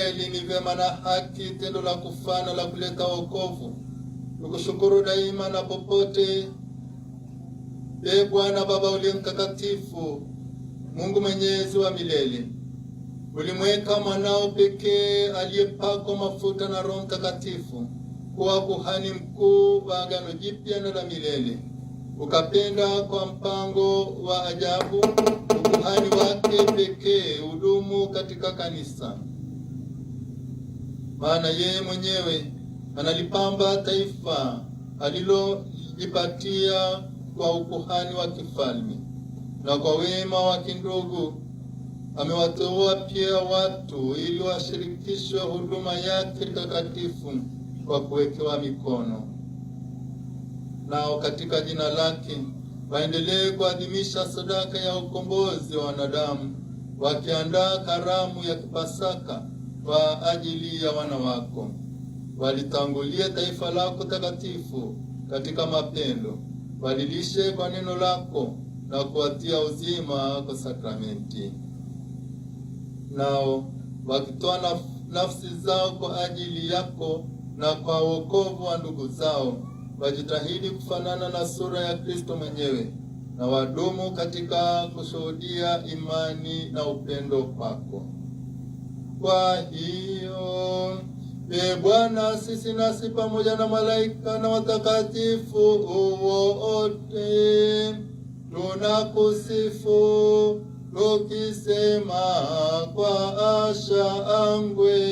kweli ni vyema na haki, tendo la kufana la kuleta wokovu. Tukushukuru daima na popote, Bwana Baba uliye mtakatifu, Mungu mwenyezi wa milele. Ulimweka mwanao pekee aliyepakwa mafuta na Roho Mtakatifu kuwa kuhani mkuu wa agano jipya na la milele. Ukapenda kwa mpango wa ajabu ukuhani wake pekee udumu katika kanisa. Maana yeye mwenyewe analipamba taifa alilojipatia kwa ukuhani wa kifalme, na kwa wema wa kindugu amewateua pia watu ili washirikishwe huduma yake takatifu kwa kuwekewa mikono. Nao katika jina lake waendelee kuadhimisha sadaka ya ukombozi wa wanadamu, wakiandaa karamu ya Pasaka kwa ajili ya wana wako. Walitangulie taifa lako takatifu katika mapendo, walilishe kwa neno lako na kuwatia uzima kwa sakramenti. Nao wakitoa nafsi zao kwa ajili yako na kwa wokovu wa ndugu zao, wajitahidi kufanana na sura ya Kristo mwenyewe, na wadumu katika kushuhudia imani na upendo kwako. Kwa hiyo, Bwana, sisi nasi pamoja na malaika na watakatifu wote tunakusifu tukisema kwa shangwe: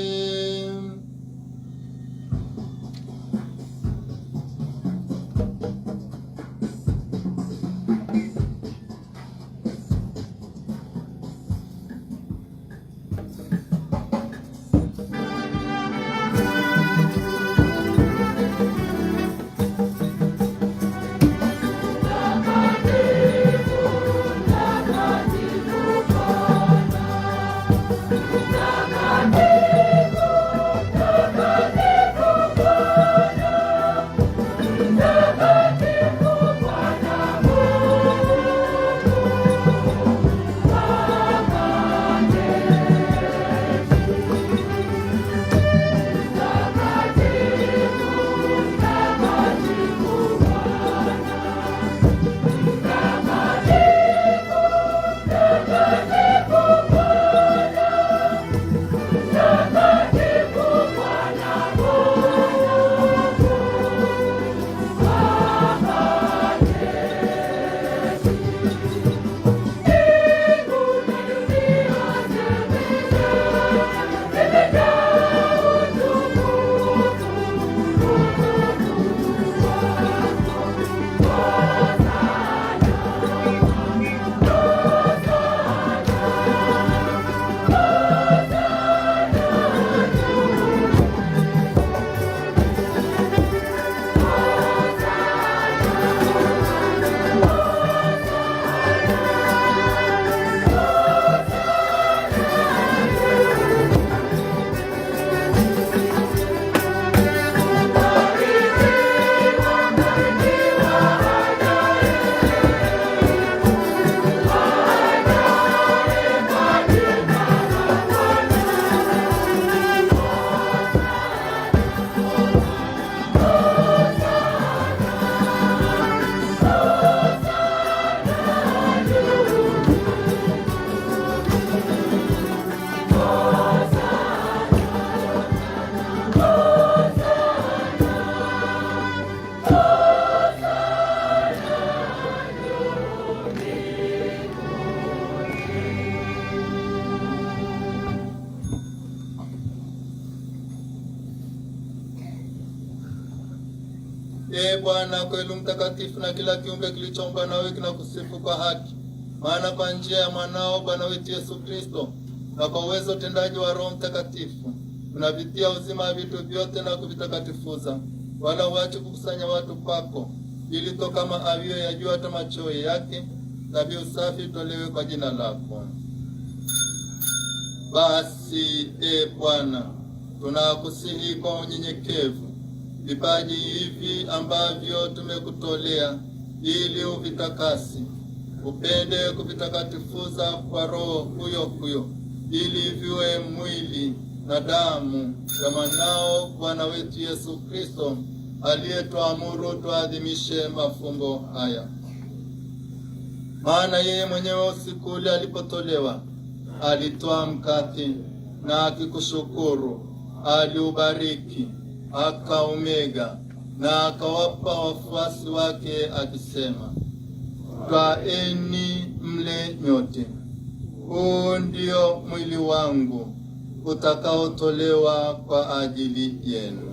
Bwana, kweli mtakatifu, na kila kiumbe kilichoumbwa nawe kinakusifu kwa haki. Maana kwa njia ya mwanao Bwana wetu Yesu Kristo, na kwa uwezo utendaji wa Roho Mtakatifu, unavitia uzima wa vitu vyote na kuvitakatifuza, wala uache kukusanya watu kwako, ili toka maavio ya jua hata machweo yake dhabihu safi tolewe kwa jina lako. Basi Bwana, tunakusihi kwa unyenyekevu vipaji hivi ambavyo tumekutolea, ili uvitakasi, upende kuvitakatifuza kwa Roho huyo huyo, ili viwe mwili na damu ya mwanao Bwana wetu Yesu Kristo, aliyetuamuru tuadhimishe mafumbo haya. Maana yeye mwenyewe usiku ule alipotolewa, alitoa mkate na akikushukuru, aliubariki, akaumega na akawapa wafuasi wake akisema, twaeni mle nyote, huu ndio mwili wangu utakaotolewa kwa ajili yenu.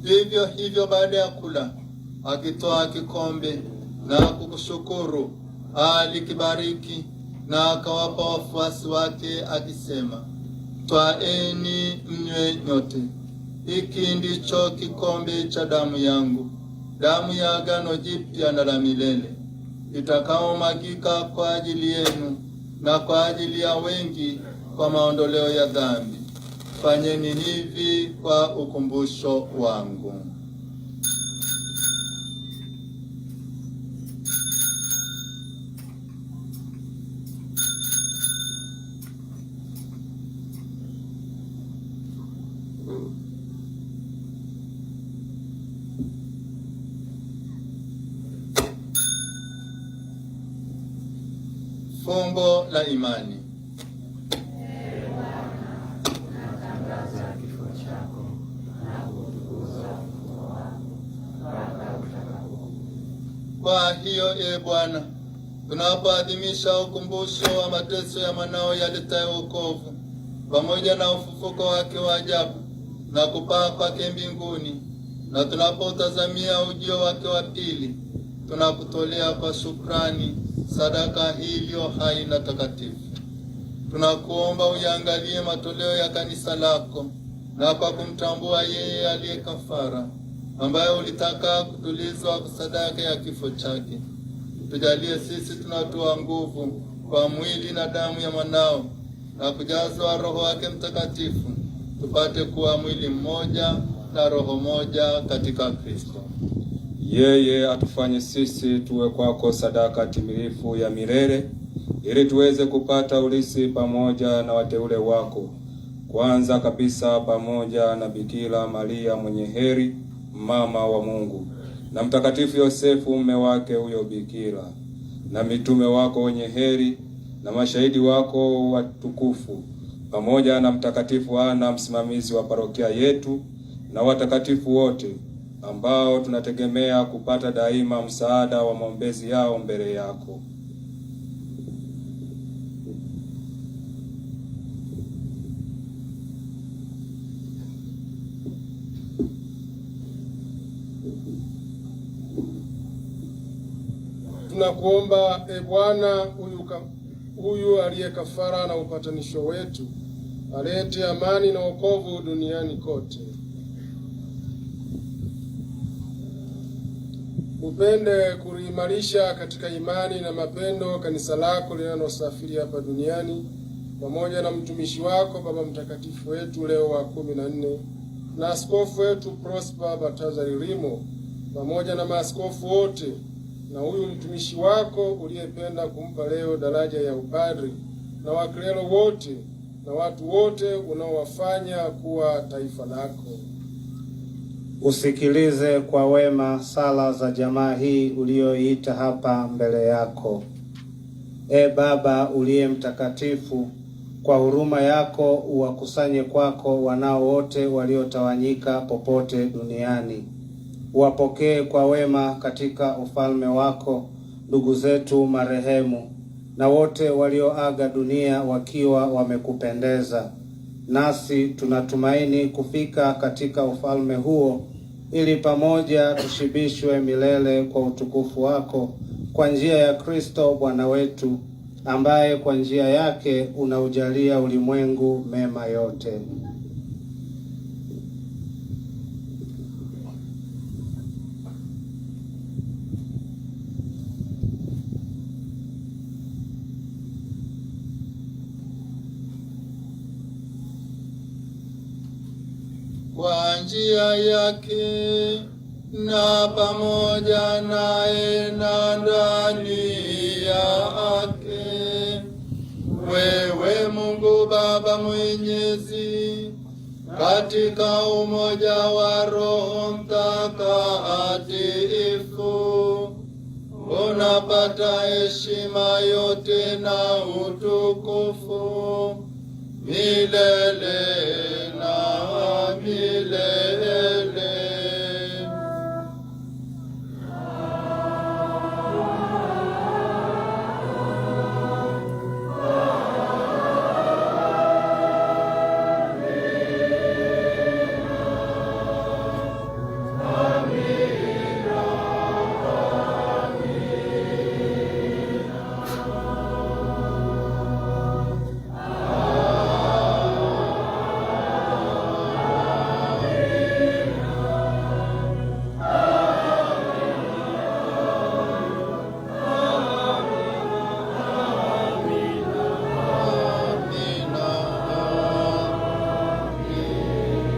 Vivyo hivyo baada ya kula, akitoa kikombe na kukushukuru, alikibariki na akawapa wafuasi wake akisema, twaeni mnywe nyote, hiki ndicho kikombe cha damu yangu, damu ya agano jipya na la milele, itakaomwagika kwa ajili yenu na kwa ajili ya wengi kwa maondoleo ya dhambi. Fanyeni hivi kwa ukumbusho wangu. Fumbo la imani. Kwa hiyo Bwana, tunapoadhimisha ukumbusho wa mateso ya mwanao yaletayo wokovu, pamoja na ufufuko wake wa ajabu na kupaa kwake mbinguni, na tunapotazamia ujio wake wa pili, tunakutolea kwa shukrani sadaka hii iliyo hai na takatifu. Tunakuomba uyaangalie matoleo ya kanisa lako, na kwa kumtambua yeye aliye kafara, ambaye ulitaka kutulizwa kwa sadaka ya kifo chake, tujalie sisi tunatoa nguvu kwa mwili na damu ya mwanao, na kujazwa Roho wake Mtakatifu, tupate kuwa mwili mmoja na roho moja katika Kristo. Yeye atufanye sisi tuwe kwako sadaka timilifu ya milele, ili tuweze kupata ulisi pamoja na wateule wako, kwanza kabisa pamoja na Bikira Maria mwenye heri, mama wa Mungu, na Mtakatifu Yosefu mume wake huyo bikira, na mitume wako wenye heri, na mashahidi wako watukufu, pamoja na Mtakatifu Ana msimamizi wa parokia yetu, na watakatifu wote ambao tunategemea kupata daima msaada wa maombezi yao mbele yako. Tunakuomba Bwana, huyu aliye kafara na upatanisho wetu, alete amani na wokovu duniani kote. Upende kuliimarisha katika imani na mapendo kanisa lako linalosafiri hapa duniani, pamoja na mtumishi wako Baba Mtakatifu wetu Leo wa 14 na askofu wetu Prosper Batazari Rimo, pamoja na maaskofu wote, na huyu mtumishi wako uliyependa kumpa leo daraja ya upadri, na waklero wote na watu wote unaowafanya kuwa taifa lako. Usikilize kwa wema sala za jamaa hii uliyoita hapa mbele yako. Baba uliye mtakatifu, kwa huruma yako uwakusanye kwako wanao wote waliotawanyika popote duniani. Uwapokee kwa wema katika ufalme wako ndugu zetu marehemu, na wote walioaga dunia wakiwa wamekupendeza. Nasi tunatumaini kufika katika ufalme huo, ili pamoja tushibishwe milele kwa utukufu wako, kwa njia ya Kristo Bwana wetu, ambaye kwa njia yake unaujalia ulimwengu mema yote. Kwa njia yake na pamoja naye na ndani yake, wewe Mungu Baba Mwenyezi, katika umoja wa Roho Mtakatifu, unapata heshima yote na utukufu milele